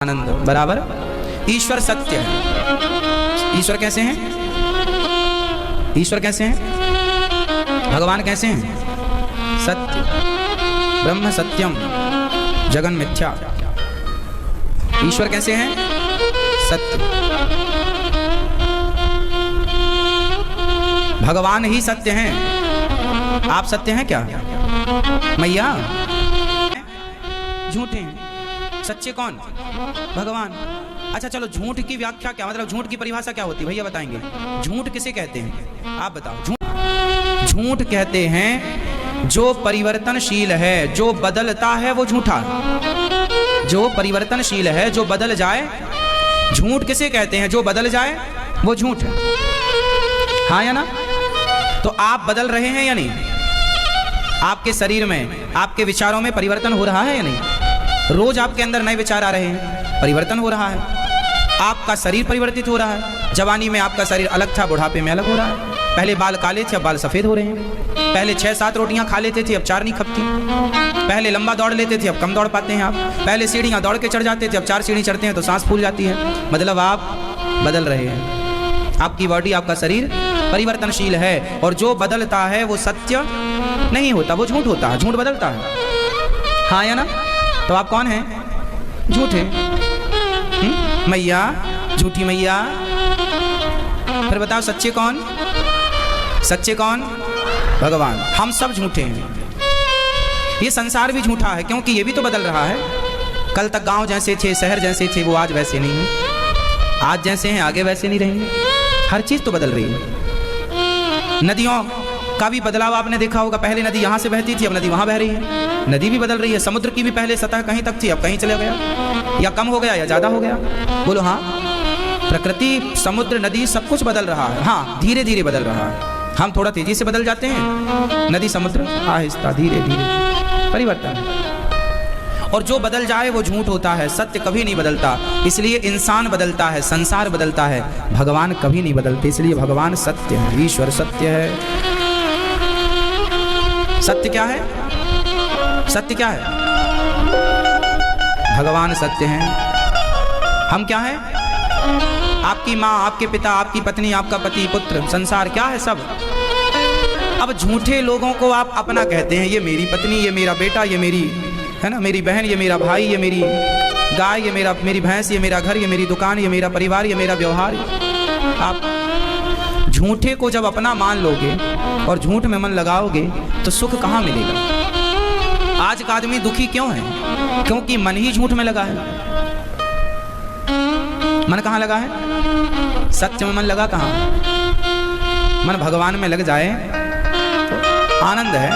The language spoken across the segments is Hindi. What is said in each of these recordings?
आनंद बराबर। ईश्वर सत्य है। ईश्वर कैसे हैं? ईश्वर कैसे हैं? भगवान कैसे हैं? सत्य। ब्रह्म सत्यम जगन मिथ्या। ईश्वर कैसे हैं? सत्य। भगवान ही सत्य हैं। आप सत्य हैं क्या? मैया झूठे हैं। सच्चे कौन? भगवान। अच्छा चलो, झूठ की व्याख्या क्या, मतलब झूठ की परिभाषा क्या होती है भैया बताएंगे? झूठ किसे कहते हैं आप बताओ? झूठ कहते हैं जो परिवर्तनशील है, जो बदलता है वो झूठा। जो परिवर्तनशील है, जो बदल जाए, झूठ किसे कहते हैं? जो बदल जाए वो झूठ है। हाँ या ना? तो आप बदल रहे हैं या नहीं? आपके शरीर में, आपके विचारों में परिवर्तन हो रहा है या नहीं? रोज आपके अंदर नए विचार आ रहे हैं, परिवर्तन हो रहा है। आपका शरीर परिवर्तित हो रहा है। जवानी में आपका शरीर अलग था, बुढ़ापे में अलग हो रहा है। पहले बाल काले थे, अब बाल सफेद हो रहे हैं। पहले 6-7 रोटियां खा लेते थे, अब 4 नहीं खपती। पहले लंबा दौड़ लेते थे, अब कम दौड़ पाते हैं आप। पहले सीढ़ियां दौड़ के चढ़ जाते थे, अब 4 सीढ़ी चढ़ते हैं तो सांस फूल जाती है। मतलब आप बदल रहे हैं। आपकी बॉडी, आपका शरीर परिवर्तनशील है, और जो बदलता है वो सत्य नहीं होता, वो झूठ होता है। झूठ बदलता है। हाँ या ना? तो आप कौन हैं? झूठे। मैया, झूठी मैया। फिर बताओ सच्चे कौन? सच्चे कौन? भगवान। हम सब झूठे हैं। ये संसार भी झूठा है, क्योंकि ये भी तो बदल रहा है। कल तक गांव जैसे थे, शहर जैसे थे, वो आज वैसे नहीं है। आज जैसे हैं आगे वैसे नहीं रहेंगे। हर चीज तो बदल रही है। नदियों का भी बदलाव आपने देखा होगा। पहले नदी यहाँ से बहती थी, अब नदी वहाँ बह रही है। नदी भी बदल रही है। समुद्र की भी पहले सतह कहीं तक थी, अब कहीं चले गया, या कम हो गया या ज़्यादा हो गया। बोलो हाँ। प्रकृति, समुद्र, नदी सब कुछ बदल रहा है। हाँ, धीरे धीरे बदल रहा है। हम थोड़ा तेजी से बदल जाते हैं, नदी समुद्र आहिस्ता धीरे धीरे परिवर्तन है। और जो बदल जाए वो झूठ होता है, सत्य कभी नहीं बदलता। इसलिए इंसान बदलता है, संसार बदलता है, भगवान कभी नहीं बदलते। इसलिए भगवान सत्य है, ईश्वर सत्य है। सत्य क्या है? सत्य क्या है? भगवान सत्य हैं। हम क्या हैं? आपकी माँ, आपके पिता, आपकी पत्नी, आपका पति, पुत्र, संसार क्या है? सब। अब झूठे लोगों को आप अपना कहते हैं। ये मेरी पत्नी, ये मेरा बेटा, ये मेरी, है ना, मेरी बहन, ये मेरा भाई, ये मेरी गाय, ये मेरी भैंस, ये मेरा घर, ये मेरी दुकान, ये मेरा परिवार, ये मेरा व्यवहार। आप झूठे को जब अपना मान लोगे और झूठ में मन लगाओगे तो सुख कहाँ मिलेगा? आज का आदमी दुखी क्यों है? क्योंकि मन ही झूठ में लगा है। मन कहाँ लगा है? सत्य में मन लगा कहाँ? मन भगवान में लग जाए तो आनंद है।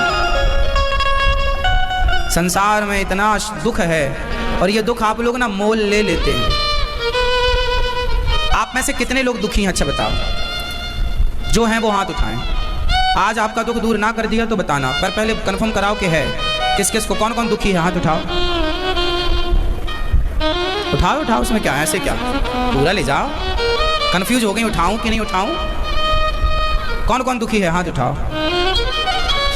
संसार में इतना दुख है, और ये दुख आप लोग ना मोल ले लेते हैं। आप में से कितने लोग दुखी हैं? अच्छा बताओ। जो हैं वो हाथ उठाएं। आज आपका दुख दूर ना कर दिया तो बताना, पर पहले कंफर्म कराओ कि है। किस किस को, कौन कौन दुखी है? हाथ उठाओ। उठाओ उठाओ, उसमें क्या है? ऐसे क्या पूरा ले जाओ? कंफ्यूज हो गई, उठाऊं कि नहीं उठाऊं? कौन कौन दुखी है? हाथ उठाओ।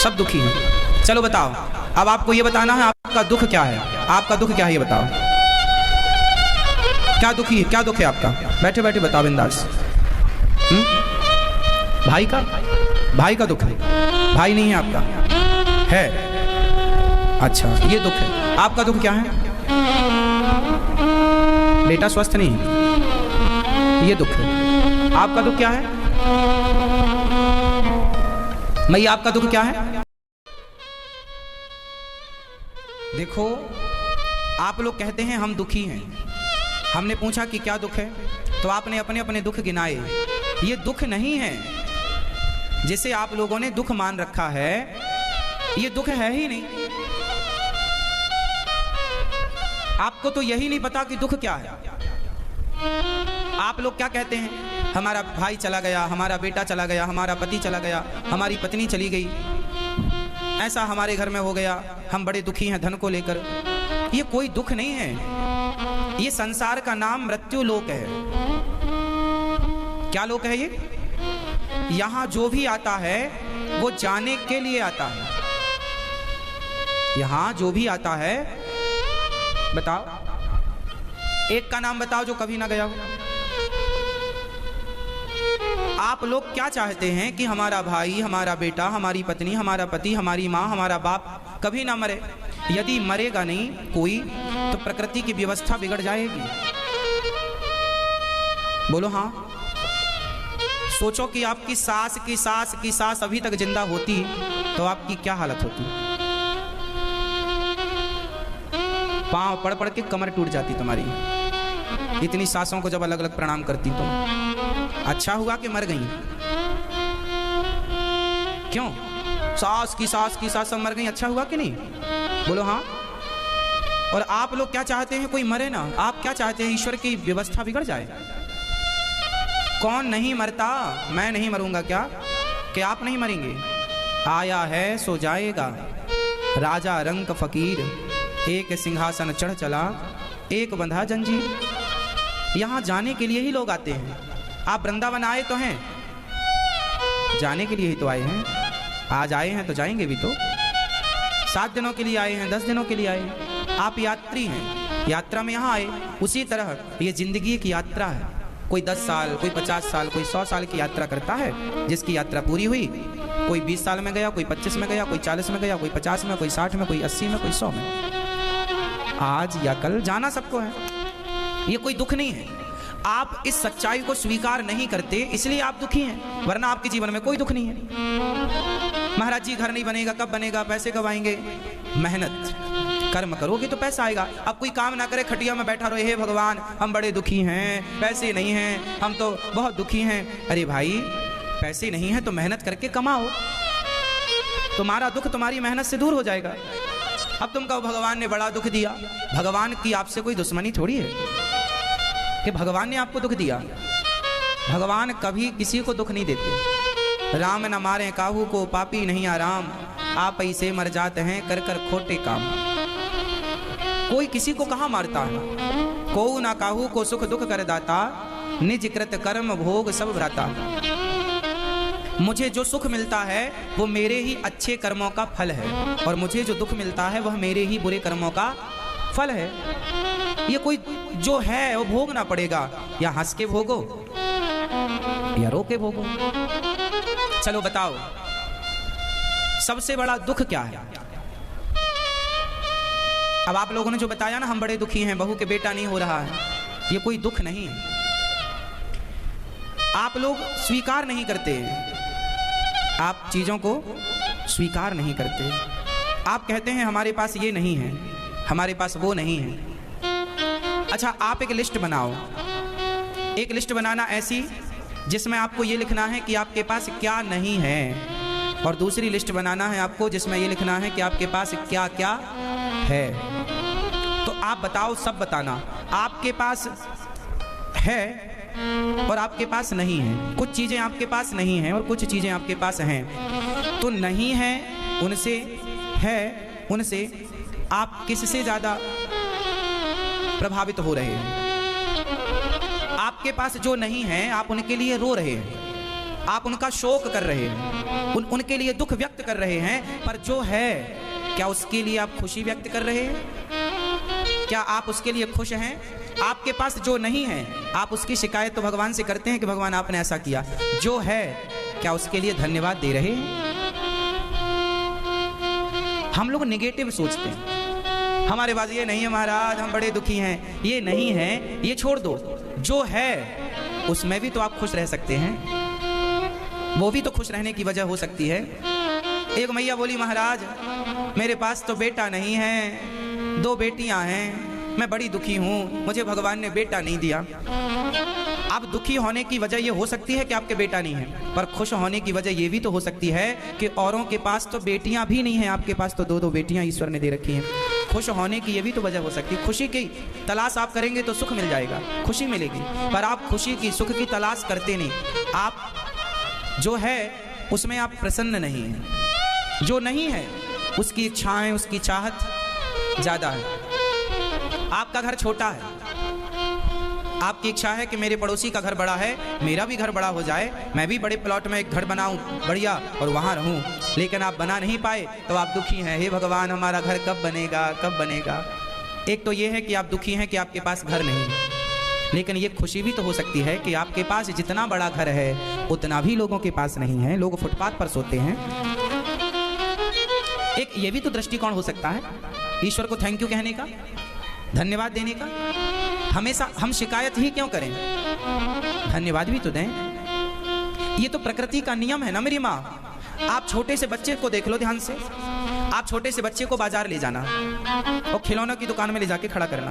सब दुखी हैं। चलो बताओ। अब आपको ये बताना है आपका दुख क्या है। आपका दुख क्या है ये बताओ। क्या दुखी है? क्या दुख है आपका? बैठे बैठे बताओ बिंदास। भाई का? भाई का दुख है? भाई नहीं है आपका? है। अच्छा, ये दुख है। आपका दुख क्या है? बेटा स्वस्थ नहीं है, ये दुख है। आपका दुख क्या है? मैया, आपका दुख क्या है? देखो, आप लोग कहते हैं हम दुखी हैं। हमने पूछा कि क्या दुख है, तो आपने अपने अपने दुख गिनाए। ये दुख नहीं है जिसे आप लोगों ने दुख मान रखा है। ये दुख है ही नहीं। आपको तो यही नहीं पता कि दुख क्या है। आप लोग क्या कहते हैं? हमारा भाई चला गया, हमारा बेटा चला गया, हमारा पति चला गया, हमारी पत्नी चली गई, ऐसा हमारे घर में हो गया, हम बड़े दुखी हैं धन को लेकर। ये कोई दुख नहीं है। ये संसार का नाम मृत्यु लोक है। क्या लोक है ये? यहाँ जो भी आता है वो जाने के लिए आता है। यहाँ जो भी आता है, बताओ एक का नाम बताओ जो कभी ना गया हो। आप लोग क्या चाहते हैं कि हमारा भाई, हमारा बेटा, हमारी पत्नी, हमारा पति, हमारी माँ, हमारा बाप कभी ना मरे। यदि मरेगा नहीं कोई तो प्रकृति की व्यवस्था बिगड़ जाएगी। बोलो हाँ। सोचो कि आपकी सास की सास की सास अभी तक जिंदा होती तो आपकी क्या हालत होती। पांव पड़ पड़ के कमर टूट जाती तुम्हारी, इतनी सासों को जब अलग अलग प्रणाम करती तुम। अच्छा हुआ कि मर गई। क्यों? सास की सास सब मर गई, अच्छा हुआ कि नहीं? बोलो हाँ। और आप लोग क्या चाहते हैं? कोई मरे ना। आप क्या चाहते हैं? ईश्वर की व्यवस्था बिगड़ जाए। कौन नहीं मरता? मैं नहीं मरूंगा क्या? कि आप नहीं मरेंगे? आया है सो जाएगा। राजा रंक फकीर, एक सिंहासन चढ़ चला, एक बंधा जंजीर। यहाँ जाने के लिए ही लोग आते हैं। आप वृंदावन आए तो हैं, जाने के लिए ही तो आए हैं। आज आए हैं तो जाएंगे भी तो। 7 दिनों के लिए आए हैं, 10 दिनों के लिए आए हैं। आप यात्री हैं, यात्रा में यहाँ आए। उसी तरह ये जिंदगी की यात्रा है। कोई 10 साल, कोई 50 साल, कोई 100 साल की यात्रा करता है। जिसकी यात्रा पूरी हुई, कोई 20 साल में गया, कोई 25 में गया, कोई 40 में गया, कोई 50 में, कोई 60 में, कोई 80 में, कोई 100 में। आज या कल जाना सबको है। ये कोई दुख नहीं है। आप इस सच्चाई को स्वीकार नहीं करते इसलिए आप दुखी हैं, वरना आपके जीवन में कोई दुख नहीं है। महाराज जी घर नहीं बनेगा, कब बनेगा? पैसे कब आएंगे? मेहनत कर्म करोगे तो पैसा आएगा। अब कोई काम ना करे, खटिया में बैठा रहे, हे भगवान हम बड़े दुखी हैं, पैसे नहीं हैं, हम तो बहुत दुखी हैं। अरे भाई पैसे नहीं हैं तो मेहनत करके कमाओ, तुम्हारा दुख तुम्हारी मेहनत से दूर हो जाएगा। अब तुम कहो भगवान ने बड़ा दुख दिया। भगवान की आपसे कोई दुश्मनी थोड़ी है कि भगवान ने आपको दुख दिया। भगवान कभी किसी को दुख नहीं देते। राम न मारे काहू को, पापी नहीं आराम, आप ऐसे मर जाते हैं कर कर खोटे काम। कोई किसी को कहाँ मारता है। को ना काहू को सुख दुख कर दाता, निज कृत कर्म भोग सब भ्राता। मुझे जो सुख मिलता है वो मेरे ही अच्छे कर्मों का फल है, और मुझे जो दुख मिलता है वह मेरे ही बुरे कर्मों का फल है। ये कोई जो है वो भोगना पड़ेगा, या हंस के भोगो या रो के भोगो। चलो बताओ सबसे बड़ा दुख क्या है? अब आप लोगों ने जो बताया ना, हम बड़े दुखी हैं, बहू के बेटा नहीं हो रहा है, ये कोई दुख नहीं है। आप लोग स्वीकार नहीं करते, आप चीजों को स्वीकार नहीं करते। आप कहते हैं हमारे पास ये नहीं है, हमारे पास वो नहीं है। अच्छा आप एक लिस्ट बनाओ। एक लिस्ट बनाना ऐसी जिसमें आपको ये लिखना है कि आपके पास क्या नहीं है, और दूसरी लिस्ट बनाना है आपको जिसमें ये लिखना है कि आपके पास क्या क्या है। तो आप बताओ, सब बताना। आपके पास है और आपके पास नहीं है। कुछ चीज़ें आपके पास नहीं हैं और कुछ चीज़ें आपके पास हैं। तो नहीं है उनसे, है उनसे आप किससे ज़्यादा प्रभावित हो रहे हैं? आपके पास जो नहीं है आप उनके लिए रो रहे हैं, आप उनका शोक कर रहे हैं, उनके लिए दुख व्यक्त कर रहे हैं। पर जो है क्या उसके लिए आप खुशी व्यक्त कर रहे हैं? क्या आप उसके लिए खुश हैं? आपके पास जो नहीं है आप उसकी शिकायत तो भगवान से करते हैं कि भगवान आपने ऐसा किया। जो है क्या उसके लिए धन्यवाद दे रहे हैं? हम लोग नेगेटिव सोचते हैं, हमारे पास ये नहीं है महाराज, हम बड़े दुखी हैं। ये नहीं है ये छोड़ दो, जो है उसमें भी तो आप खुश रह सकते हैं। वो भी तो खुश रहने की वजह हो सकती है। एक मैया बोली महाराज मेरे पास तो बेटा नहीं है, 2 बेटियां हैं, मैं बड़ी दुखी हूँ, मुझे भगवान ने बेटा नहीं दिया। आप दुखी होने की वजह ये हो सकती है कि आपके बेटा नहीं है, पर खुश होने की वजह ये भी तो हो सकती है कि औरों के पास तो बेटियां भी नहीं हैं, आपके पास तो 2-2 बेटियां ईश्वर ने दे रखी हैं। खुश होने की ये भी तो वजह हो सकती है। खुशी की तलाश आप करेंगे तो सुख मिल जाएगा, खुशी मिलेगी, पर आप खुशी की सुख की तलाश करते नहीं। आप जो है उसमें आप प्रसन्न नहीं हैं, जो नहीं है उसकी इच्छाएं, उसकी चाहत ज़्यादा है। आपका घर छोटा है, आपकी इच्छा है कि मेरे पड़ोसी का घर बड़ा है, मेरा भी घर बड़ा हो जाए, मैं भी बड़े प्लॉट में एक घर बनाऊं बढ़िया और वहाँ रहूं, लेकिन आप बना नहीं पाए तो आप दुखी हैं। हे भगवान हमारा घर कब बनेगा, कब बनेगा? एक तो ये है कि आप दुखी हैं कि आपके पास घर नहीं है, लेकिन ये खुशी भी तो हो सकती है कि आपके पास जितना बड़ा घर है उतना भी लोगों के पास नहीं है, लोग फुटपाथ पर सोते हैं। एक ये भी तो दृष्टिकोण हो सकता है ईश्वर को थैंक यू कहने का, धन्यवाद देने का। हमेशा हम शिकायत ही क्यों करें, धन्यवाद भी तो दें। ये तो प्रकृति का नियम है ना मेरी माँ। आप छोटे से बच्चे को देख लो ध्यान से, आप छोटे से बच्चे को बाजार ले जाना और खिलौनों की दुकान में ले जाके खड़ा करना,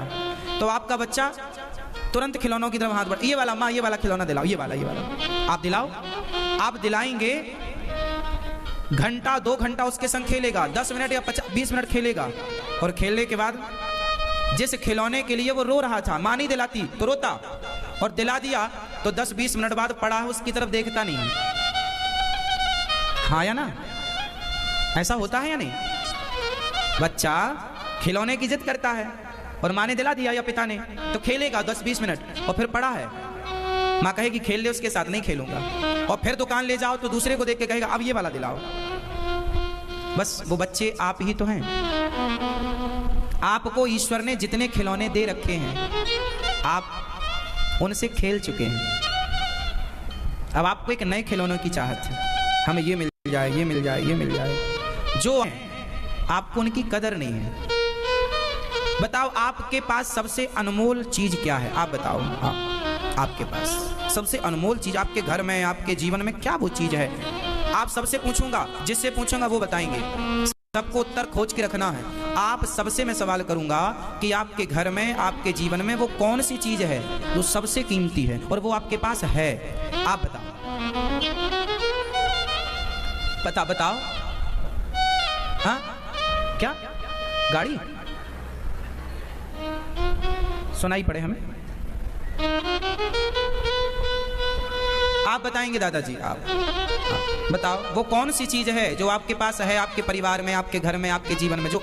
तो आपका बच्चा तुरंत खिलौनों की तरफ हाथ बढ़, ये वाला माँ, ये वाला खिलौना दिलाओ, ये वाला आप दिलाओ। आप दिलाएंगे, घंटा 2 घंटा उसके संग खेलेगा, 10 मिनट या 20 मिनट खेलेगा, और खेलने के बाद जिस खिलौने के लिए वो रो रहा था, माँ नहीं दिलाती तो रोता, और दिला दिया तो 10-20 मिनट बाद पड़ा है उसकी तरफ देखता नहीं है। हाँ या ना, ऐसा होता है या नहीं? बच्चा खिलौने की जिद करता है और माँ ने दिला दिया या पिता ने, तो खेलेगा 10-20 मिनट और फिर पड़ा है। माँ कहेगी खेल ले उसके साथ, नहीं खेलूंगा, और फिर दुकान ले जाओ तो दूसरे को देख के कहेगा अब ये वाला दिलाओ। बस वो बच्चे आप ही तो हैं। आपको ईश्वर ने जितने खिलौने दे रखे हैं आप उनसे खेल चुके हैं। अब आपको एक नए खिलौनों की चाहत है, हमें ये मिल जाए, ये मिल जाए, ये मिल जाए, जो है आपको उनकी कदर नहीं है। बताओ आपके पास सबसे अनमोल चीज क्या है? आप बताओ, आपके पास सबसे अनमोल चीज आपके घर में, आपके जीवन में क्या वो चीज है? आप सबसे पूछूंगा, जिससे पूछूंगा वो बताएंगे। सबको उत्तर खोज के रखना है। आप सबसे मैं सवाल करूंगा कि आपके घर में, आपके जीवन में वो कौन सी चीज है जो सबसे कीमती है और वो आपके पास है? आप बताओ, बताओ। हाँ, क्या गाड़ी सुनाई पड़े हमें? आप बताएंगे दादाजी, आप बताओ वो कौन सी चीज है जो आपके पास है, आपके परिवार में, आपके घर में, आपके जीवन में, जो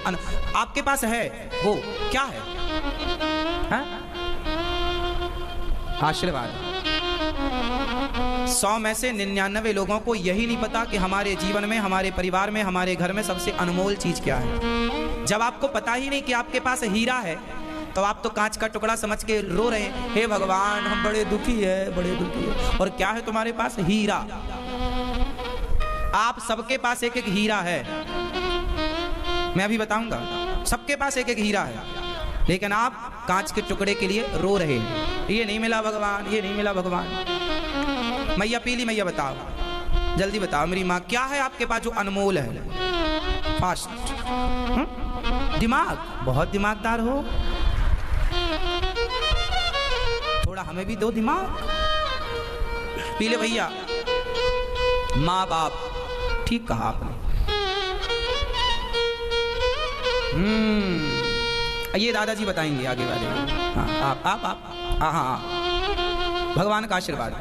आपके पास है वो क्या है? हाँ? आशीर्वाद। 100 में से 99 लोगों को यही नहीं पता कि हमारे जीवन में, हमारे परिवार में, हमारे घर में सबसे अनमोल चीज क्या है। जब आपको पता ही नहीं कि आपके पास हीरा है तो आप तो कांच का टुकड़ा समझ के रो रहे हैं, हे भगवान हम बड़े दुखी है, बड़े दुखी है। और क्या है तुम्हारे पास? हीरा। आप सबके पास एक एक हीरा है, मैं अभी बताऊंगा। सबके पास एक एक हीरा है, लेकिन आप कांच के टुकड़े के लिए रो रहे हैं, ये नहीं मिला भगवान, ये नहीं मिला भगवान। मैया पीली मैया बताओ, जल्दी बताओ मेरी माँ, क्या है आपके पास जो अनमोल है? फास्ट। दिमाग, बहुत दिमागदार हो, थोड़ा हमें भी दो दिमाग। पीले भैया, माँ बाप, ठीक कहा आपने। ये दादाजी बताएंगे आगे वाले। हाँ, आप हाँ, भगवान का आशीर्वाद।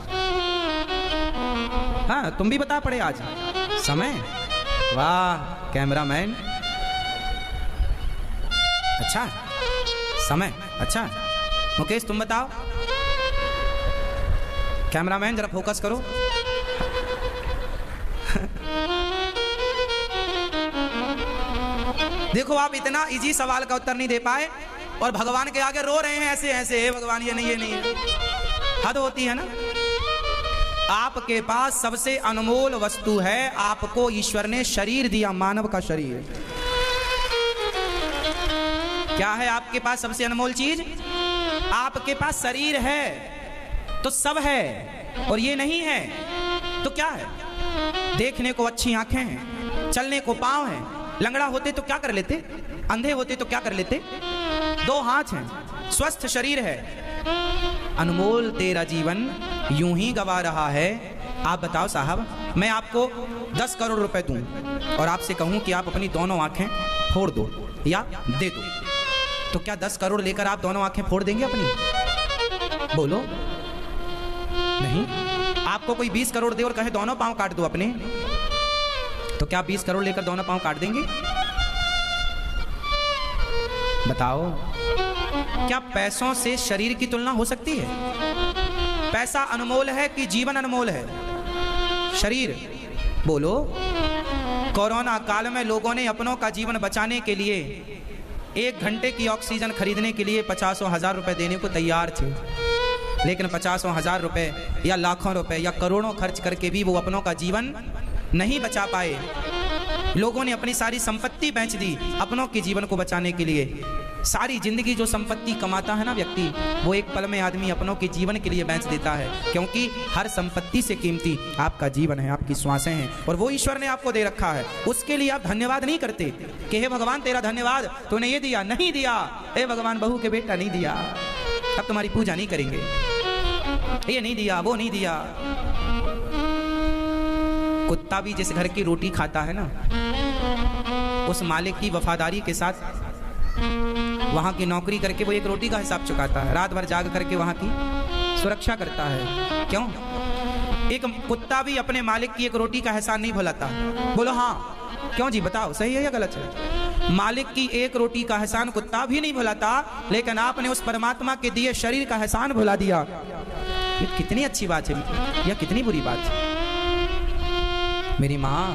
हाँ, तुम भी बता पड़े आज समय। वाह कैमरामैन, अच्छा समय, अच्छा। मुकेश तुम बताओ, कैमरामैन जरा फोकस करो। देखो आप इतना इजी सवाल का उत्तर नहीं दे पाए और भगवान के आगे रो रहे हैं ऐसे ऐसे, हे भगवान ये नहीं, ये नहीं है। हद होती है ना। आपके पास सबसे अनमोल वस्तु है, आपको ईश्वर ने शरीर दिया, मानव का शरीर। क्या है आपके पास सबसे अनमोल चीज? आपके पास शरीर है तो सब है, और ये नहीं है तो क्या है? देखने को अच्छी आंखें हैं, चलने को पांव हैं, लंगड़ा होते तो क्या कर लेते, अंधे होते तो क्या कर लेते, 2 हाथ हैं, स्वस्थ शरीर है। अनमोल तेरा जीवन यूं ही गवा रहा है। आप बताओ साहब, मैं आपको 10 करोड़ रुपए दूं और आपसे कहूं कि आप अपनी दोनों आंखें फोड़ दो या दे दो, तो क्या 10 करोड़ लेकर आप दोनों आंखें फोड़ देंगे अपनी? बोलो नहीं। आपको कोई 20 करोड़ दे और कहे दोनों पांव काट दो अपने, तो क्या 20 करोड़ लेकर दोनों पांव काट देंगे? बताओ, क्या पैसों से शरीर की तुलना हो सकती है? पैसा अनमोल है कि जीवन अनमोल है? शरीर। बोलो। कोरोना काल में लोगों ने अपनों का जीवन बचाने के लिए 1 घंटे की ऑक्सीजन खरीदने के लिए 50,000 रुपए देने को तैयार थे। लेकिन 50,000 रुपए या लाखों रुपए या करोड़ों खर्च करके भी वो अपनों का जीवन नहीं बचा पाए। लोगों ने अपनी सारी संपत्ति बेच दी अपनों के जीवन को बचाने के लिए। सारी जिंदगी जो संपत्ति कमाता है ना व्यक्ति, वो एक पल में आदमी अपनों के जीवन के लिए बेच देता है, क्योंकि हर संपत्ति से कीमती आपका जीवन है, आपकी श्वासें हैं, और वो ईश्वर ने आपको दे रखा है। उसके लिए आप धन्यवाद नहीं करते कि हे भगवान तेरा धन्यवाद, तूने ये दिया, नहीं दिया, हे भगवान बहू के बेटा नहीं दिया, अब तुम्हारी पूजा नहीं करेंगे, ये नहीं दिया, वो नहीं दिया। कुत्ता भी जिस घर की रोटी खाता है ना, उस मालिक की वफादारी के साथ वहां की नौकरी करके वो एक रोटी का हिसाब चुकाता है, रात भर जाग करके वहां की सुरक्षा करता है। क्यों? एक कुत्ता भी अपने मालिक की एक रोटी का एहसान नहीं भुलाता। बोलो हाँ, क्यों जी, बताओ सही है या गलत है? मालिक की एक रोटी का एहसान कुत्ता भी नहीं भुलाता, लेकिन आपने उस परमात्मा के दिए शरीर का एहसान भुला दिया। ये कितनी अच्छी बात है या कितनी बुरी बात है? मेरी माँ,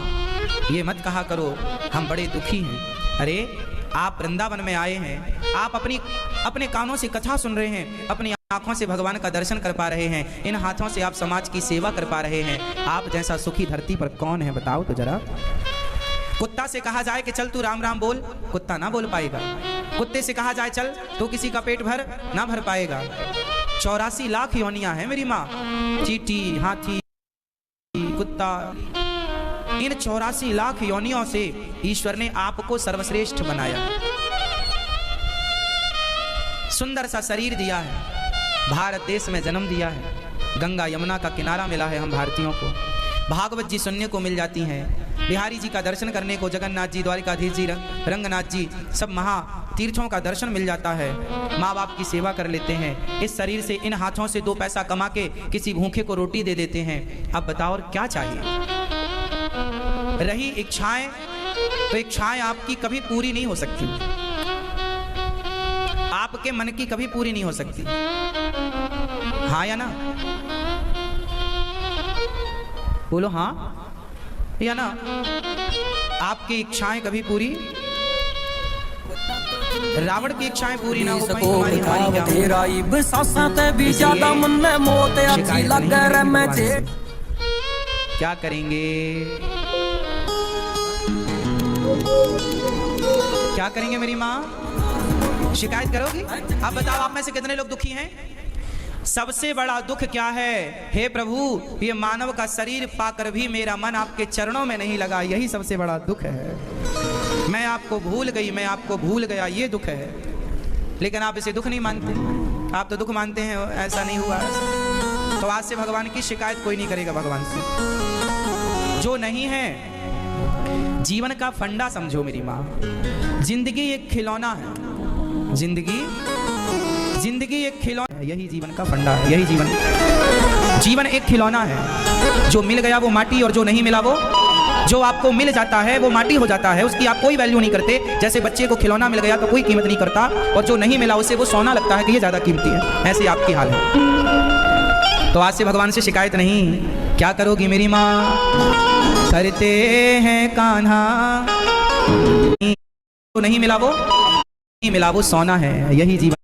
ये मत कहा करो हम बड़े दुखी हैं। अरे आप वृंदावन में आए हैं, आप अपने कानों से कथा सुन रहे हैं, अपनी आंखों से भगवान का दर्शन कर पा रहे हैं, इन हाथों से आप समाज की सेवा कर पा रहे हैं। आप जैसा सुखी धरती पर कौन है बताओ तो जरा। कुत्ता से कहा जाए कि चल तू राम राम बोल, कुत्ता ना बोल पाएगा। कुत्ते से कहा जाए चल तो किसी का पेट भर ना भर पाएगा। 84 लाख योनियां हैं मेरी माँ, चींटी, हाथी, कुत्ता, इन 84 लाख योनियों से ईश्वर ने आपको सर्वश्रेष्ठ बनाया, सुंदर सा शरीर दिया है, भारत देश में जन्म दिया है, गंगा यमुना का किनारा मिला है हम भारतीयों को, भागवत जी सुनने को मिल जाती हैं, बिहारी जी का दर्शन करने को, जगन्नाथ जी, द्वारिकाधीश जी, रंगनाथ जी, सब महा तीर्थों का दर्शन मिल जाता है। माँ बाप की सेवा कर लेते हैं, इस शरीर से इन हाथों से 2 पैसा कमा के किसी भूखे को रोटी दे देते हैं। अब बताओ और क्या चाहिए? रही इच्छाएं, तो इच्छाएं आपकी कभी पूरी नहीं हो सकती, आपके मन की कभी पूरी नहीं हो सकती, हाँ या ना? बोलो हाँ या ना? आपकी इच्छाएं कभी पूरी, रावण की इच्छाएं पूरी ना हो पाई, हमारी हानि क्या हो? क्या करेंगे, क्या करेंगे मेरी माँ? शिकायत करोगी? आप बताओ, आप में से कितने लोग दुखी हैं? सबसे बड़ा दुख क्या है? हे प्रभु, ये मानव का शरीर पाकर भी मेरा मन आपके चरणों में नहीं लगा, यही सबसे बड़ा दुख है। मैं आपको भूल गई, मैं आपको भूल गया, ये दुख है। लेकिन आप इसे दुख नहीं मानते, आप तो दुख मानते हैं ऐसा नहीं हुआ ऐसा। तो आज से भगवान की शिकायत कोई नहीं करेगा भगवान से। जो नहीं है, जीवन का फंडा समझो मेरी माँ। जिंदगी एक खिलौना है, जिंदगी एक खिलौना है, यही जीवन का फंडा है, यही जीवन एक खिलौना है। जो मिल गया वो माटी, और जो नहीं मिला वो, जो आपको मिल जाता है वो माटी हो जाता है, उसकी आप कोई वैल्यू नहीं करते। जैसे बच्चे को खिलौना मिल गया तो कोई कीमत नहीं करता, और जो नहीं मिला उसे वो सोना लगता है कि ये ज्यादा कीमती है। ऐसे आपकी हाल है। तो आज से भगवान से शिकायत नहीं। क्या करोगी मेरी माँ? करते हैं कान्हा, तो नहीं मिला वो सोना है, यही जीवन।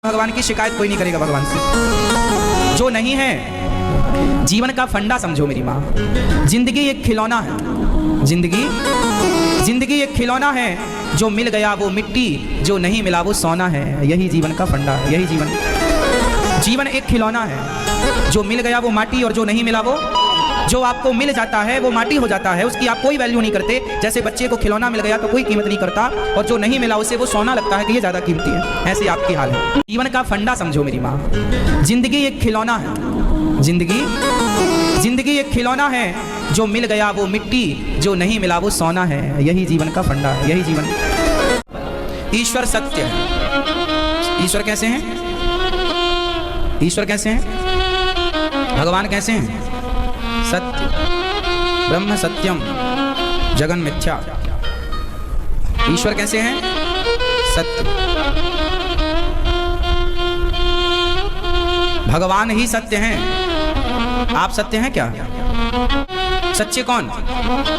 भगवान की शिकायत कोई नहीं करेगा भगवान से। जो नहीं है, जीवन का फंडा समझो मेरी माँ। जिंदगी एक खिलौना है, जिंदगी एक खिलौना है। जो मिल गया वो मिट्टी, जो नहीं मिला वो सोना है, यही जीवन का फंडा है, यही जीवन एक खिलौना है। जो मिल गया वो माटी, और जो नहीं मिला वो, जो आपको मिल जाता है वो माटी हो जाता है, उसकी आप कोई वैल्यू नहीं करते। जैसे बच्चे को खिलौना मिल गया तो कोई कीमत नहीं करता, और जो नहीं मिला उसे वो सोना लगता है कि ये ज्यादा कीमती है। ऐसे आपकी हाल है। जीवन का फंडा समझो मेरी माँ। जिंदगी एक खिलौना है, जिंदगी एक खिलौना है। जो मिल गया वो मिट्टी, जो नहीं मिला वो सोना है, यही जीवन का फंडा है, यही जीवन। ईश्वर सत्य है। ईश्वर कैसे हैं? ईश्वर कैसे हैं? भगवान कैसे हैं? सत्य, ब्रह्म सत्यम जगन मिथ्या। ईश्वर कैसे हैं? सत्य। भगवान ही सत्य हैं। आप सत्य हैं क्या? सच्चे कौन?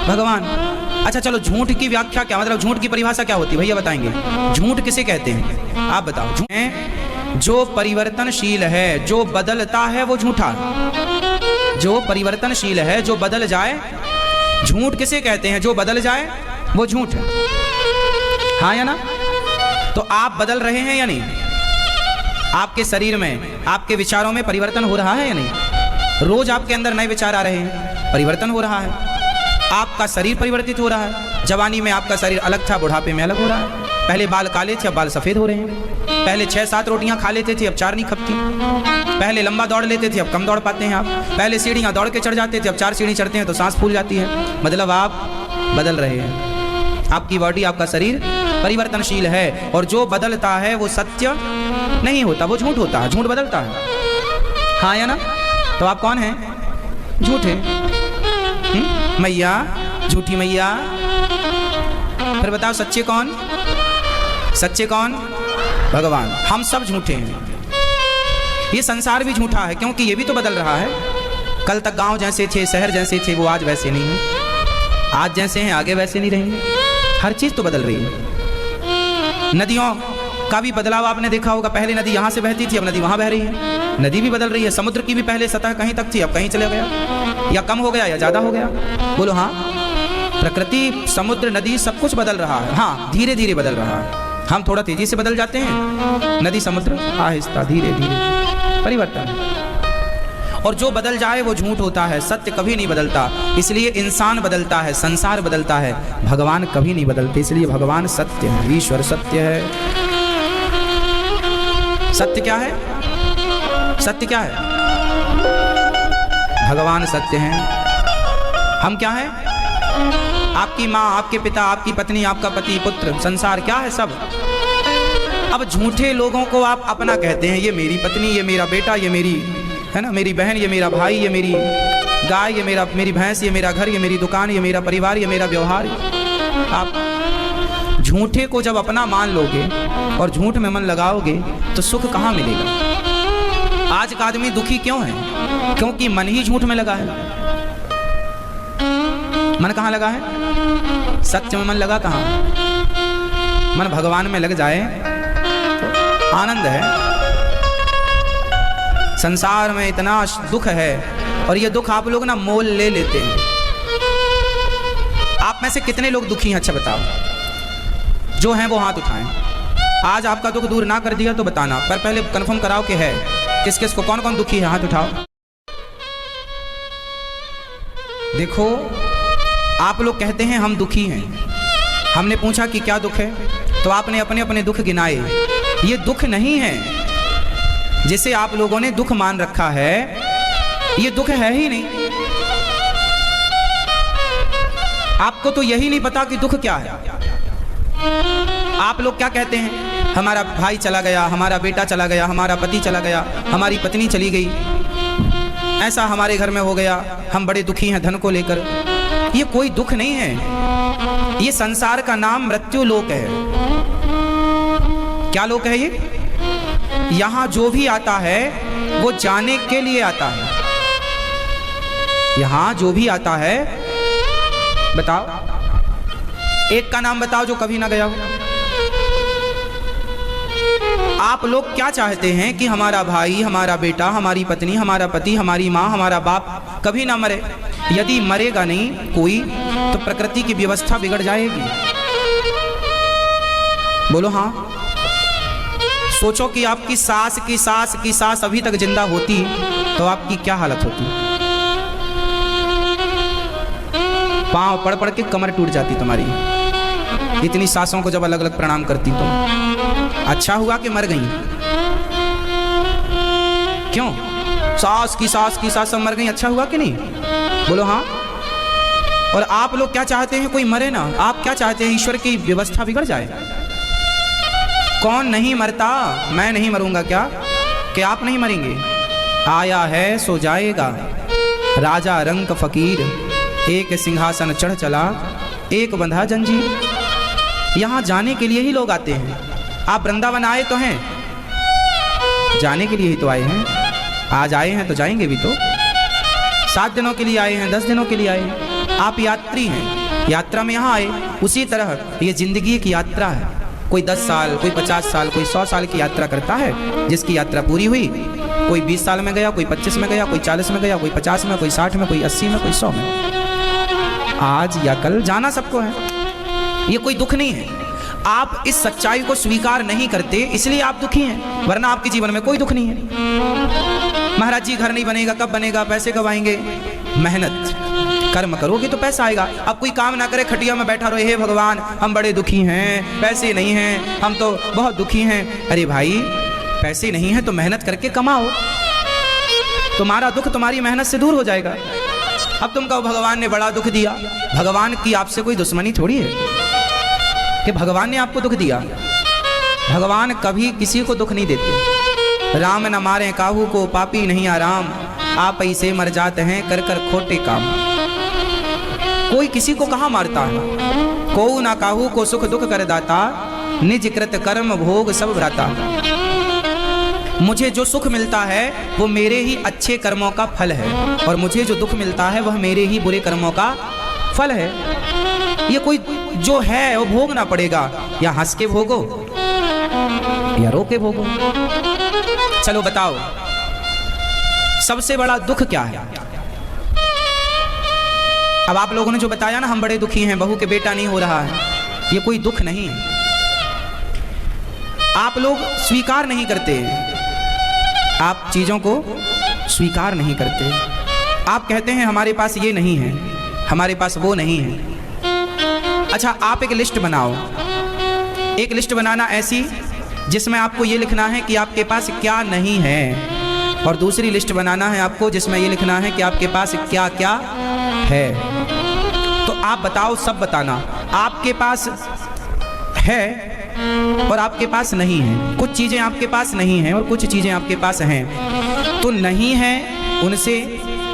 भगवान। अच्छा चलो, झूठ की व्याख्या क्या, मतलब झूठ की परिभाषा क्या होती है भैया बताएंगे? झूठ किसे कहते हैं आप बताओ? झूठ जो परिवर्तनशील है, जो बदलता है वो झूठा है। जो परिवर्तनशील है, जो बदल जाए, झूठ किसे कहते हैं? जो बदल जाए वो झूठ है। हाँ या ना? तो आप बदल रहे हैं या नहीं? आपके शरीर में, आपके विचारों में परिवर्तन हो रहा है या नहीं? रोज आपके अंदर नए विचार आ रहे हैं, परिवर्तन हो रहा है। आपका शरीर परिवर्तित हो रहा है। जवानी में आपका शरीर अलग था, बुढ़ापे में अलग हो रहा है। पहले बाल काले थे, अब बाल सफ़ेद हो रहे हैं। पहले 6-7 रोटियां खा लेते थे, अब 4 नहीं खपती। पहले लंबा दौड़ लेते थे, अब कम दौड़ पाते हैं आप। पहले सीढ़ियां दौड़ के चढ़ जाते थे, अब 4 सीढ़ी चढ़ते हैं तो सांस फूल जाती है। मतलब आप बदल रहे हैं। आपकी बॉडी, आपका शरीर परिवर्तनशील है, और जो बदलता है वो सत्य नहीं होता, वो झूठ होता है। झूठ बदलता है। हाँ या ना? तो आप कौन हैं? झूठे। मैया, झूठी मैया। फिर बताओ सच्चे कौन? सच्चे कौन? भगवान। हम सब झूठे हैं। ये संसार भी झूठा है, क्योंकि ये भी तो बदल रहा है। कल तक गांव जैसे थे, शहर जैसे थे, वो आज वैसे नहीं हैं। आज जैसे हैं आगे वैसे नहीं रहेंगे। हर चीज़ तो बदल रही है। नदियों का भी बदलाव आपने देखा होगा। पहले नदी यहाँ से बहती थी, अब नदी वहाँ बह रही है। नदी भी बदल रही है। समुद्र की भी पहले सतह कहीं तक थी, अब कहीं चले गया, या कम हो गया या ज़्यादा हो गया। बोलो हाँ। प्रकृति, समुद्र, नदी सब कुछ बदल रहा है। हाँ, धीरे धीरे बदल रहा है। हम थोड़ा तेजी से बदल जाते हैं, नदी समुद्र आहिस्ता धीरे धीरे परिवर्तन है। और जो बदल जाए वो झूठ होता है, सत्य कभी नहीं बदलता। इसलिए इंसान बदलता है, संसार बदलता है, भगवान कभी नहीं बदलते। इसलिए भगवान सत्य है, ईश्वर सत्य है। सत्य क्या है? सत्य क्या है? भगवान सत्य हैं। हम क्या हैं? आपकी माँ, आपके पिता, आपकी पत्नी, आपका पति, पुत्र, संसार क्या है? सब। अब झूठे लोगों को आप अपना कहते हैं। ये मेरी पत्नी, ये मेरा बेटा, ये मेरी, है ना, मेरी बहन, ये मेरा भाई, ये मेरी गाय, ये मेरी भैंस, ये मेरा घर, ये मेरी दुकान, ये मेरा परिवार, ये मेरा व्यवहार। आप झूठे को जब अपना मान लोगे और झूठ में मन लगाओगे तो सुख कहाँ मिलेगा? आज का आदमी दुखी क्यों है? क्योंकि मन ही झूठ में लगा है। मन कहाँ लगा है? सत्य में मन लगा कहाँ? मन भगवान में लग जाए तो आनंद है। संसार में इतना दुख है, और ये दुख आप लोग ना मोल ले लेते हैं। आप में से कितने लोग दुखी हैं? अच्छा बताओ। जो हैं वो हाथ उठाएं। आज आपका दुख दूर ना कर दिया तो बताना, पर पहले कंफर्म कराओ कि है। किस किस को, कौन कौन दुखी है? हाथ उठाओ। देखो, आप लोग कहते हैं हम दुखी हैं। हमने पूछा कि क्या दुख है, तो आपने अपने अपने दुख गिनाए। ये दुख नहीं है जिसे आप लोगों ने दुख मान रखा है, ये दुख है ही नहीं। आपको तो यही नहीं पता कि दुख क्या है। आप लोग क्या कहते हैं? हमारा भाई चला गया, हमारा बेटा चला गया, हमारा पति चला गया, हमारी पत्नी चली गई, ऐसा हमारे घर में हो गया, हम बड़े दुखी हैं धन को लेकर। ये कोई दुख नहीं है। ये संसार का नाम मृत्यु लोक है। क्या लोक है ये? यहां जो भी आता है वो जाने के लिए आता है। यहां जो भी आता है, बताओ एक का नाम बताओ जो कभी ना गया हो। आप लोग क्या चाहते हैं कि हमारा भाई, हमारा बेटा, हमारी पत्नी, हमारा पति, हमारी माँ, हमारा बाप कभी ना मरे। यदि मरेगा नहीं कोई तो प्रकृति की व्यवस्था बिगड़ जाएगी। बोलो हाँ। सोचो कि आपकी सास की सास की सास अभी तक जिंदा होती तो आपकी क्या हालत होती? पांव पड़ पड़ के कमर टूट जाती तुम्हारी। इतनी सासों को जब अलग अलग प्रणाम करती तुम। अच्छा हुआ कि मर गई। क्यों? सास की सास सब मर गई, अच्छा हुआ कि नहीं? बोलो हाँ। और आप लोग क्या चाहते हैं? कोई मरे ना। आप क्या चाहते हैं? ईश्वर की व्यवस्था बिगड़ जाए। कौन नहीं मरता? मैं नहीं मरूंगा क्या? कि आप नहीं मरेंगे? आया है सो जाएगा। राजा रंक फकीर, एक सिंहासन चढ़ चला, एक बंधा जंजीर। यहाँ जाने के लिए ही लोग आते हैं। आप वृंदावन आए तो हैं, जाने के लिए ही तो आए हैं। आज आए हैं तो जाएंगे भी तो। 7 दिनों के लिए आए हैं, 10 दिनों के लिए आए हैं। आप यात्री हैं, यात्रा में यहाँ आए। उसी तरह ये जिंदगी एक यात्रा है। कोई 10 साल, कोई 50 साल, कोई 100 साल की यात्रा करता है, जिसकी यात्रा पूरी हुई। कोई 20 साल में गया, कोई 25 में गया, कोई 40 में गया, कोई 50 में, कोई 60 में, कोई 80 में, कोई 100 में। आज या कल जाना सबको है, ये कोई दुख नहीं है। आप इस सच्चाई को स्वीकार नहीं करते, इसलिए आप दुखी हैं, वरना आपके जीवन में कोई दुख नहीं है। महाराज जी घर नहीं बनेगा, कब बनेगा, पैसे कब आएंगे? मेहनत कर्म करोगे तो पैसा आएगा। अब कोई काम ना करे, खटिया में बैठा रहे, हे भगवान हम बड़े दुखी हैं, पैसे नहीं हैं, हम तो बहुत दुखी हैं। अरे भाई पैसे नहीं है तो मेहनत करके कमाओ, तुम्हारा दुख तुम्हारी मेहनत से दूर हो जाएगा। अब तुम कहो भगवान ने बड़ा दुख दिया, भगवान की आपसे कोई दुश्मनी थोड़ी है कि भगवान ने आपको दुख दिया। भगवान कभी किसी को दुख नहीं देते। राम न मारे काहू को, पापी नहीं आराम, आप ऐसे मर जाते हैं कर कर खोटे काम। कोई किसी को कहाँ मारता है? को ना काहू को सुख दुख कर दाता, निज कृत कर्म भोग सब भ्राता। मुझे जो सुख मिलता है वो मेरे ही अच्छे कर्मों का फल है, और मुझे जो दुख मिलता है वह मेरे ही बुरे कर्मों का फल है। ये कोई जो है वो भोगना पड़ेगा, या हंस के भोगो या रो के भोगो। चलो बताओ सबसे बड़ा दुख क्या है? अब आप लोगों ने जो बताया ना, हम बड़े दुखी हैं, बहू के बेटा नहीं हो रहा है, ये कोई दुख नहीं है। आप लोग स्वीकार नहीं करते, आप चीजों को स्वीकार नहीं करते। आप कहते हैं हमारे पास ये नहीं है, हमारे पास वो नहीं है। अच्छा आप एक लिस्ट बनाओ, एक लिस्ट बनाना ऐसी जिसमें आपको ये लिखना है कि आपके पास क्या नहीं है, और दूसरी लिस्ट बनाना है आपको जिसमें ये लिखना है कि आपके पास क्या क्या है। तो आप बताओ, सब बताना, आपके पास है और आपके पास नहीं है। कुछ चीज़ें आपके पास नहीं हैं और कुछ चीज़ें आपके पास हैं। तो नहीं है उनसे,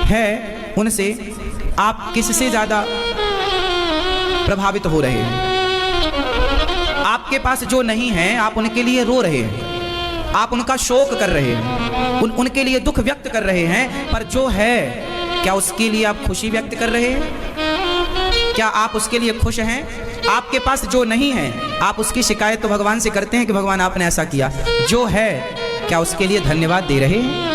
है उनसे आप किससे ज़्यादा प्रभावित हो रहे हैं? आपके पास जो नहीं है आप उनके लिए रो रहे हैं, आप उनका शोक कर रहे हैं, उनके लिए दुख व्यक्त कर रहे हैं। पर जो है क्या उसके लिए आप खुशी व्यक्त कर रहे हैं? क्या आप उसके लिए खुश हैं? आपके पास जो नहीं है आप उसकी शिकायत तो भगवान से करते हैं कि भगवान आपने ऐसा किया। जो है क्या उसके लिए धन्यवाद दे रहे हैं?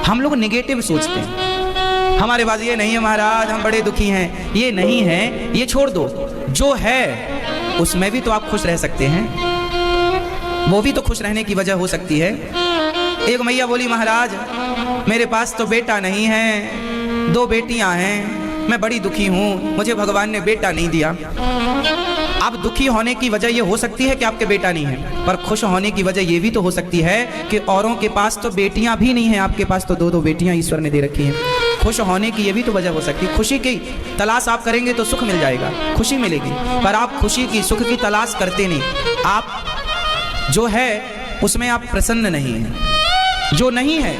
हम लोग नेगेटिव सोचते हैं, हमारे पास ये नहीं है महाराज, हम बड़े दुखी हैं। ये नहीं है ये छोड़ दो, जो है उसमें भी तो आप खुश रह सकते हैं, वो भी तो खुश रहने की वजह हो सकती है। एक मैया बोली महाराज मेरे पास तो बेटा नहीं है, 2 बेटियां हैं, मैं बड़ी दुखी हूँ, मुझे भगवान ने बेटा नहीं दिया। अब दुखी होने की वजह ये हो सकती है कि आपके बेटा नहीं है, पर खुश होने की वजह ये भी तो हो सकती है कि औरों के पास तो बेटियां भी नहीं हैं, आपके पास तो 2-2 बेटियां ईश्वर ने दे रखी हैं। खुश होने की ये भी तो वजह हो सकती है। खुशी की तलाश आप करेंगे तो सुख मिल जाएगा, खुशी मिलेगी, पर आप खुशी की सुख की तलाश करते नहीं। आप जो है उसमें आप प्रसन्न नहीं हैं, जो नहीं है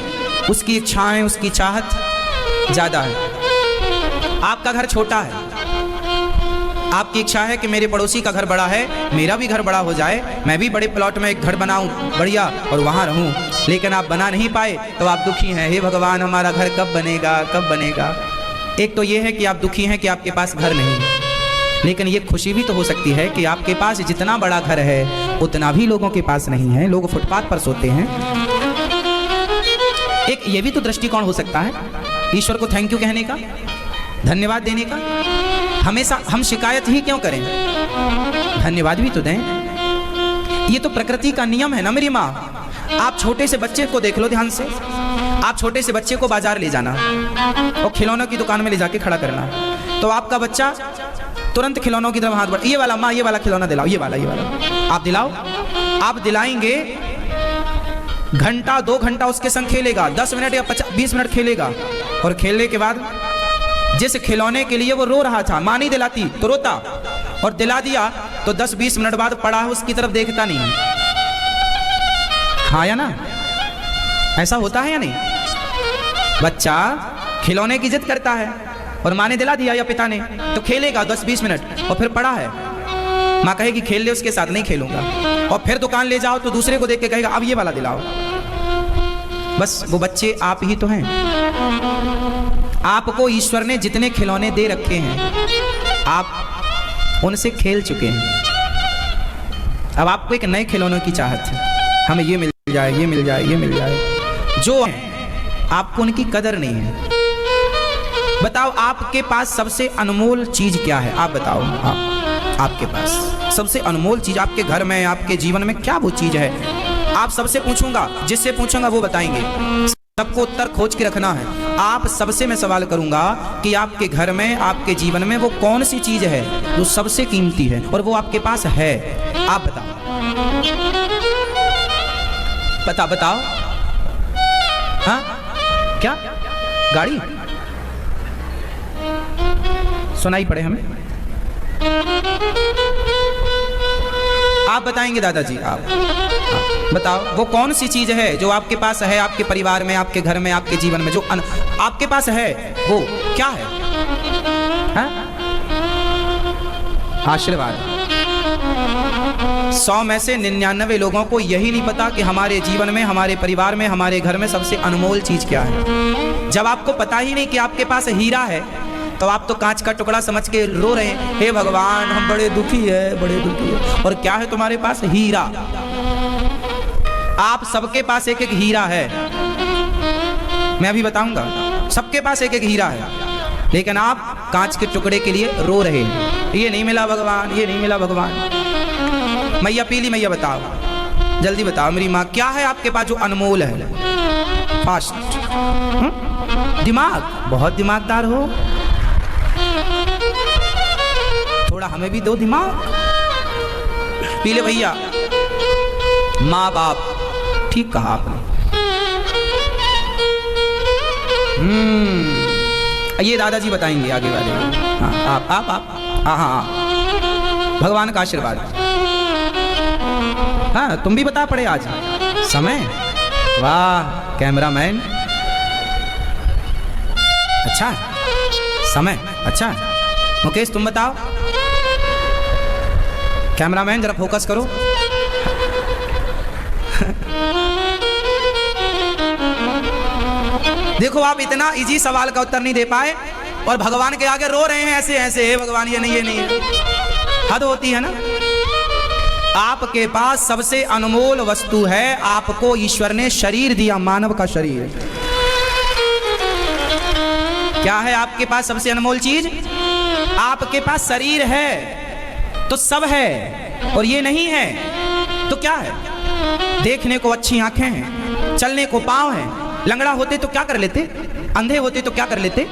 उसकी इच्छाएं, उसकी चाहत ज़्यादा है। आपका घर छोटा है, आपकी इच्छा है कि मेरे पड़ोसी का घर बड़ा है, मेरा भी घर बड़ा हो जाए, मैं भी बड़े प्लॉट में एक घर बनाऊं बढ़िया और वहां रहूं, लेकिन आप बना नहीं पाए तो आप दुखी हैं। हे भगवान हमारा घर कब बनेगा, कब बनेगा? एक तो ये है कि आप दुखी हैं कि आपके पास घर नहीं है, लेकिन ये खुशी भी तो हो सकती है कि आपके पास जितना बड़ा घर है उतना भी लोगों के पास नहीं है, लोग फुटपाथ पर सोते हैं। एक ये भी तो दृष्टिकोण हो सकता है ईश्वर को थैंक यू कहने का, धन्यवाद देने का। हमेशा हम शिकायत ही क्यों करें, धन्यवाद भी तो दें। ये तो प्रकृति का नियम है ना मेरी माँ। आप छोटे से बच्चे को देख लो ध्यान से, आप छोटे से बच्चे को बाजार ले जाना और खिलौनों की दुकान में ले जाके खड़ा करना, तो आपका बच्चा तुरंत खिलौनों की तरफ हाथ बढ़ा, ये वाला माँ, ये वाला खिलौना दिलाओ, ये वाला आप दिलाओ। आप दिलाएंगे, घंटा 2 घंटा उसके संग खेलेगा, 10 मिनट या 20 मिनट खेलेगा, और खेलने के बाद जिस खिलौने के लिए वो रो रहा था माँ नहीं दिलाती तो रोता, और दिला दिया तो 10-20 मिनट बाद पड़ा है उसकी तरफ देखता नहीं है। हाँ या ना? ऐसा होता है या नहीं? बच्चा खिलौने की जिद करता है और माँ ने दिला दिया या पिता ने, तो खेलेगा 10-20 मिनट और फिर पड़ा है, माँ कहेगी खेल ले उसके साथ, नहीं खेलूंगा, और फिर दुकान ले जाओ तो दूसरे को देख के कहेगा अब ये वाला दिलाओ। बस वो बच्चे आप ही तो हैं। आपको ईश्वर ने जितने खिलौने दे रखे हैं, आप उनसे खेल चुके हैं। अब आपको एक नए खिलौनों की चाहत है, हमें ये मिल जाए, ये मिल जाए, ये मिल जाए, जो है आपको उनकी कदर नहीं है। बताओ आपके पास सबसे अनमोल चीज क्या है? आप बताओ, आपके पास सबसे अनमोल चीज आपके घर में, आपके जीवन में क्या वो चीज है? आप सबसे पूछूंगा, जिससे पूछूंगा वो बताएंगे। सबको उत्तर खोज के रखना है। आप सबसे मैं सवाल करूंगा कि आपके घर में, आपके जीवन में वो कौन सी चीज है जो सबसे कीमती है और वो आपके पास है? आप बताओ, बताओ। हाँ, क्या गाड़ी सुनाई पड़े हमें? आप बताएंगे दादाजी, आप बताओ वो कौन सी चीज है जो आपके पास है, आपके परिवार में, आपके घर में, आपके जीवन में, जो आपके पास है, वो क्या है? आशीर्वाद। 100 में से 99 लोगों को यही नहीं पता कि हमारे जीवन में, हमारे परिवार में, हमारे घर में सबसे अनमोल चीज क्या है। जब आपको पता ही नहीं कि आपके पास हीरा है, तो आप तो कांच का टुकड़ा समझ के रो रहे हैं, हे भगवान हम बड़े दुखी है, बड़े दुखी है। और क्या है तुम्हारे पास? हीरा। आप सबके पास एक एक हीरा है, मैं अभी बताऊंगा। सबके पास एक एक हीरा है, लेकिन आप कांच के टुकड़े के लिए रो रहे हैं, ये नहीं मिला भगवान, ये नहीं मिला भगवान। मैया पीली मैया बताओ, जल्दी बताओ मेरी माँ, क्या है आपके पास जो अनमोल है? फास्ट। दिमाग, बहुत दिमागदार हो, थोड़ा हमें भी दो दिमाग। पीले भैया, माँ बाप, ठीक कहा आपने। ये दादाजी बताएंगे आगे वाले। हाँ, आप हाँ, भगवान का आशीर्वाद। हाँ, तुम भी बता पड़े आज समय। वाह कैमरामैन, अच्छा समय, अच्छा। मुकेश तुम बताओ, कैमरामैन जरा फोकस करो। देखो आप इतना इजी सवाल का उत्तर नहीं दे पाए और भगवान के आगे रो रहे हैं ऐसे ऐसे, हे भगवान ये नहीं, ये नहीं है। हद होती है ना। आपके पास सबसे अनमोल वस्तु है, आपको ईश्वर ने शरीर दिया, मानव का शरीर। क्या है आपके पास सबसे अनमोल चीज? आपके पास शरीर है तो सब है, और ये नहीं है तो क्या है? देखने को अच्छी आंखें हैं, चलने को पांव हैं, लंगड़ा होते तो क्या कर लेते, अंधे होते तो क्या कर लेते,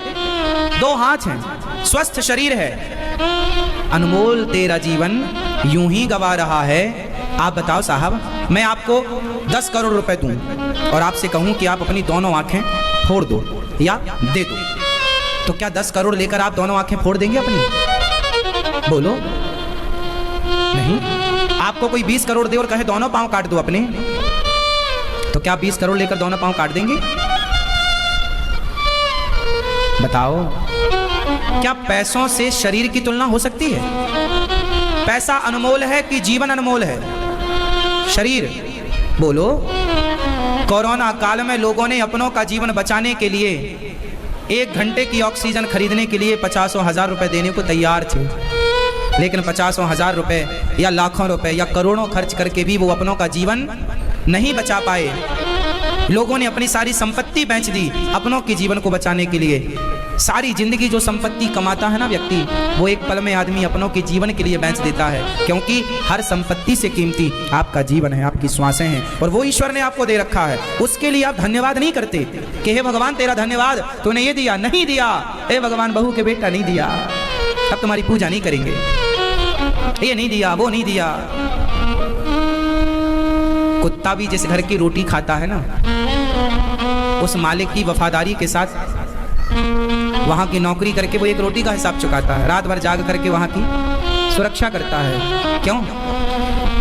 2 हाथ हैं, स्वस्थ शरीर है। अनमोल तेरा जीवन यूं ही गवा रहा है। आप बताओ साहब, मैं आपको 10 करोड़ रुपए दूं और आपसे कहूं कि आप अपनी दोनों आंखें फोड़ दो या दे दो, तो क्या 10 करोड़ लेकर आप दोनों आंखें फोड़ देंगे अपनी? बोलो नहीं। आपको कोई 20 करोड़ दे और कहे दोनों पांव काट दो अपने, तो क्या 20 करोड़ लेकर दोनों पांव काट देंगे? बताओ, क्या पैसों से शरीर की तुलना हो सकती है? पैसा अनमोल है कि जीवन अनमोल है? शरीर। बोलो। कोरोना काल में लोगों ने अपनों का जीवन बचाने के लिए 1 घंटे की ऑक्सीजन खरीदने के लिए 50,000 रुपए देने को तैयार थे, लेकिन 50,000 रुपए या लाखों रुपए या करोड़ों खर्च करके भी वो अपनों का जीवन नहीं बचा पाए। लोगों ने अपनी सारी संपत्ति बेच दी अपनों के जीवन को बचाने के लिए। सारी जिंदगी जो संपत्ति कमाता है ना व्यक्ति, वो एक पल में आदमी अपनों के जीवन के लिए बेच देता है, क्योंकि हर संपत्ति से कीमती आपका जीवन है, आपकी श्वासें हैं, और वो ईश्वर ने आपको दे रखा है। उसके लिए आप धन्यवाद नहीं करते कि हे भगवान तेरा धन्यवाद, तूने ये दिया, नहीं दिया, हे भगवान बहू के बेटा नहीं दिया, अब तुम्हारी पूजा नहीं करेंगे, ये नहीं दिया, वो नहीं दिया। कुत्ता भी जिस घर की रोटी खाता है ना, उस मालिक की वफादारी के साथ वहाँ की नौकरी करके वो एक रोटी का हिसाब चुकाता है, रात भर जाग करके वहाँ की सुरक्षा करता है। क्यों?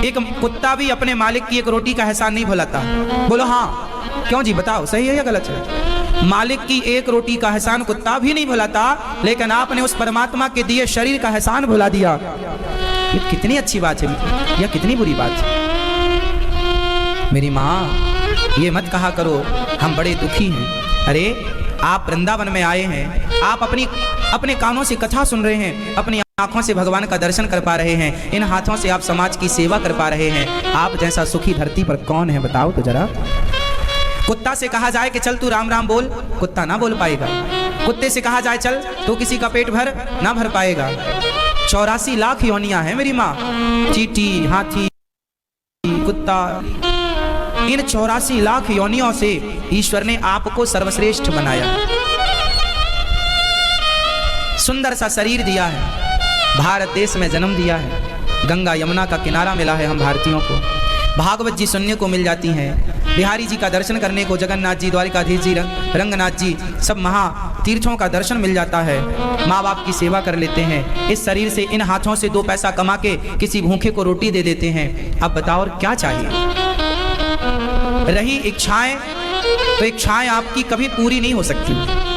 एक कुत्ता भी अपने मालिक की एक रोटी का एहसान नहीं भुलाता। बोलो हाँ, क्यों जी बताओ, सही है या गलत है? मालिक की एक रोटी का एहसान कुत्ता भी नहीं भुलाता, लेकिन आपने उस परमात्मा के दिए शरीर का एहसान भुला दिया। ये कितनी अच्छी बात है या कितनी बुरी बात है? मेरी माँ, ये मत कहा करो हम बड़े दुखी हैं। अरे आप वृंदावन में आए हैं, आप अपने कानों से कथा सुन रहे हैं, अपनी आंखों से भगवान का दर्शन कर पा रहे हैं, इन हाथों से आप समाज की सेवा कर पा रहे हैं। आप जैसा सुखी धरती पर कौन है बताओ तो जरा। कुत्ता से कहा जाए कि चल तू राम राम बोल, कुत्ता ना बोल पाएगा। कुत्ते से कहा जाए चल तो किसी का पेट भर ना भर पाएगा। 84 लाख योनियां हैं मेरी माँ, चींटी, हाथी, कुत्ता, इन 84 लाख योनियों से ईश्वर ने आपको सर्वश्रेष्ठ बनाया। सुंदर सा शरीर दिया है, भारत देश में जन्म दिया है, गंगा यमुना का किनारा मिला है हम भारतीयों को, भागवत जी सुनने को मिल जाती हैं, बिहारी जी का दर्शन करने को, जगन्नाथ जी, द्वारिकाधीश जी, रंगनाथ जी, सब महातीर्थों का दर्शन मिल जाता है। माँ बाप की सेवा कर लेते हैं, इस शरीर से, इन हाथों से 2 पैसा कमा के किसी भूखे को रोटी दे देते हैं। अब बताओ और क्या चाहिए। रही इच्छाएं, तो इच्छाएं आपकी कभी पूरी नहीं हो सकती।